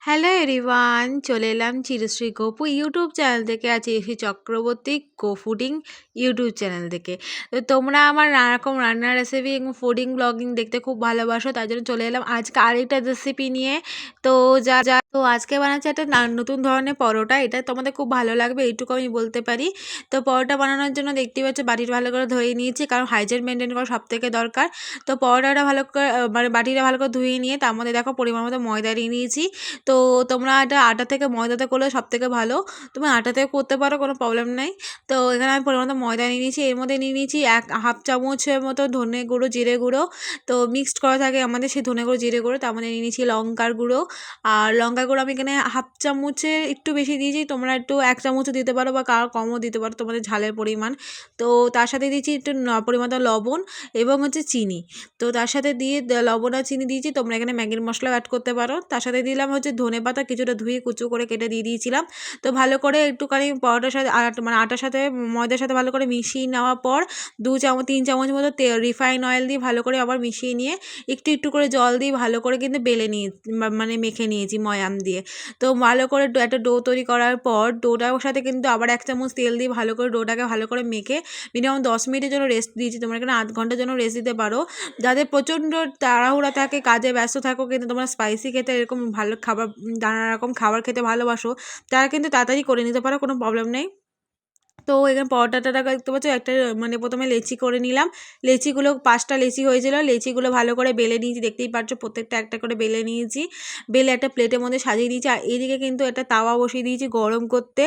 Hello everyone, চলে এলাম Chirashree Gopu YouTube channel থেকে। আজ এসি চক্রবর্তী গো ফুডিং ইউটিউব চ্যানেল থেকে। তো তোমরা আমার নানা রকম রান্নার রেসিপি এবং ফুডিং ব্লগিং দেখতে খুব ভালোবাসো, তার জন্য চলে এলাম আজকে আরেকটা রেসিপি নিয়ে। তো তো আজকে বানাচ্ছি একটা নতুন ধরনের পরোটা। এটা তোমাদের খুব ভালো লাগবে, এইটুকু আমি বলতে পারি। তো পরোটা বানানোর জন্য দেখতেই পাচ্ছ বাটিটা ভালো করে ধুয়ে নিয়েছি, কারণ হাইজিন মেনটেন করা সব থেকে দরকার। তো পরোটাটা ভালো করে মানে বাটিটা ভালো করে ধুয়ে নিয়ে তার মধ্যে দেখো পরিমাণ মতো ময়দা নিয়ে নিয়েছি। তো তোমরা এটা আটা থেকে ময়দাতে করলে সবথেকে ভালো। তুমি আটা থেকে করতে পারো, কোনো প্রবলেম নেই। তো এখানে আমি পরিমাণ মতো ময়দা নিয়ে নিয়েছি, এর মধ্যে নিয়ে নিয়েছি হাফ চামচের মতো ধনে গুঁড়ো, জিরে গুঁড়ো। তো মিক্সড করা থাকে আমাদের সেই ধনে গুঁড়ো, জিরে গুঁড়ো। তার মধ্যে নিয়ে নিয়েছি লঙ্কার গুঁড়ো। আর লঙ্কার গুঁড়ো আমি এখানে হাফ চামচের একটু বেশি দিয়েছি, তোমরা একটু 1 চামচও দিতে পারো বা কারো কমও দিতে পারো তোমাদের ঝালের পরিমাণ। তো তার সাথে দিয়েছি একটু পরিমাণ লবণ এবং হচ্ছে চিনি। তো তার সাথে দিয়ে লবণ আর চিনি দিয়েছি, তোমরা এখানে ম্যাগির মশলা অ্যাড করতে পারো। তার সাথে দিলাম হচ্ছে ধনেপাতা কিছুটা ধুয়ে কুচো করে কেটে দিয়ে দিয়েছিলাম। তো ভালো করে একটুখানি পরোটার সাথে মানে আটার সাথে ময়দার সাথে ভালো করে মিশিয়ে নেওয়ার পর 3 চামচ মতো রিফাইন অয়েল দিয়ে ভালো করে আবার মিশিয়ে নিয়ে একটু একটু করে জল দিয়ে ভালো করে কিন্তু বেলে নিয়ে মানে মেখে নিয়েছি ময়াম দিয়ে। তো ভালো করে একটা ডো তৈরি করার পর ডোটার সাথে কিন্তু আবার 1 চামচ তেল দিয়ে ভালো করে ডোটাকে ভালো করে মেখে মিনিমাম 10 মিনিটের জন্য রেস্ট দিয়েছি। তোমরা এখানে আধ ঘন্টার জন্য রেস্ট দিতে পারো। যাদের প্রচণ্ড তাড়াহুড়া থাকে, কাজে ব্যস্ত থাকো, কিন্তু তোমরা স্পাইসি খেতে এরকম ভালো খাবার নানা রকম খাবার খেতে ভালোবাসো, তারা কিন্তু তাড়াতাড়ি করে নিতে পারো, কোনো প্রবলেম নেই। তো এখানে পরোটাটা দেখতে পাচ্ছ একটা মানে প্রথমে লেচি করে নিলাম। লেচিগুলো 5টা লেচি হয়েছিল, লেচিগুলো ভালো করে বেলে নিয়েছি, দেখতেই পাচ্ছ প্রত্যেকটা একটা করে বেলে নিয়েছি। বেলে একটা প্লেটের মধ্যে সাজিয়ে দিয়েছি। আর এদিকে কিন্তু একটা তাওয়া বসিয়ে দিয়েছি গরম করতে।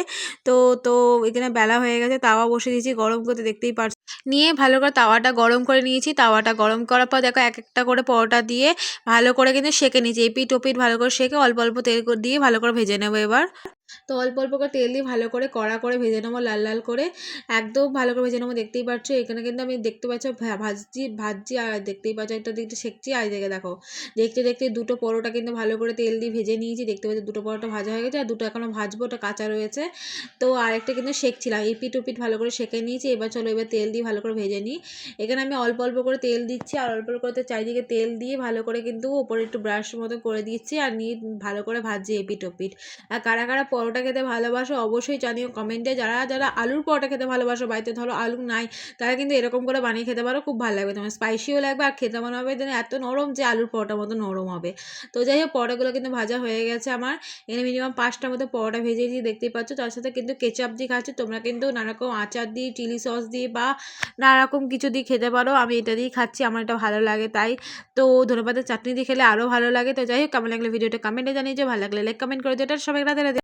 তো তো এখানে বেলা হয়ে গেছে, তাওয়া বসিয়ে দিয়েছি গরম করতে, দেখতেই পাচ্ছ। নিয়ে ভালো করে তাওয়াটা গরম করে নিয়েছি। তাওয়াটা গরম করার পর দেখো এক একটা করে পরোটা দিয়ে ভালো করে কিন্তু সেঁকে নিয়েছি। এপিঠ ওপিঠ ভালো করে সেঁকে অল্প অল্প তেল দিয়ে ভালো করে ভেজে নেবো এবার। তো অল্প অল্প করে তেল দিয়ে ভালো করে কড়া করে ভেজে নেবো, লাল লাল করে একদম ভালো করে ভেজে নেবো। দেখতেই পাচ্ছ এখানে কিন্তু আমি দেখতে পাচ্ছ ভাজছি আর দেখতেই পাচ্ছ একটা দিকটা সেঁকছি, আর দেখে দেখো দেখতে দেখতে দুটো পরোটা কিন্তু ভালো করে তেল দিয়ে ভেজে নিয়েছি। দেখতে পাচ্ছ দুটো পরোটা ভাজা হয়ে গেছে, আর দুটো এখনও ভাজবো, ওটা কাঁচা রয়েছে। তো আরেকটা কিন্তু সেঁকছিলাম, এপিঠ ওপিঠ ভালো করে সেঁকে নিয়েছি। এবার চলো এবার তেল দিয়ে ভালো করে ভেজে নিই। এখানে আমি অল্প অল্প করে তেল দিচ্ছি, আর অল্প অল্প করে চারিদিকে তেল দিয়ে ভালো করে কিন্তু ওপরে একটু ব্রাশ মতো করে দিচ্ছি, আর নিয়ে ভালো করে ভাজছি এপিঠ ওপিঠ। আর কারা কারা পরোটা খেতে ভালোবাসো অবশ্যই জানিও কমেন্টে। যারা যারা আলুর পরোটা খেতে ভালোবাসো, বাড়িতে ধরো আলু নাই, তারা কিন্তু এরকম করে বানিয়ে খেতে পারো, খুব ভালো লাগবে তোমার, স্পাইসিও লাগবে আর খেতে মনে হবে যেন এত নরম যে আলুর পরোটার মতো নরম হবে। তো যাই হোক পরোটাগুলো কিন্তু ভাজা হয়ে গেছে আমার। এখানে মিনিমাম 5টা মতো পরোটা ভেজেছি, দেখতেই পাচ্ছ। তার সাথে কিন্তু কেচাপ দিয়ে খাচ্ছি, তোমরা কিন্তু নানারকম আচার দিয়ে, চিলি সস দিয়ে বা নানারকম কিছু দিয়ে খেতে পারো। আমি এটা দিয়েই খাচ্ছি, আমার এটা ভালো লাগে তাই। তো ধনেপাতার চাটনি দিয়ে খেলে আরও ভালো লাগে। তো যাই হোক কেমন লাগলে ভিডিওটা কমেন্টে জানিয়ে, যে ভালো লাগলে লাইক কমেন্ট করে দিও। এটা সবাই রাধে রাধে।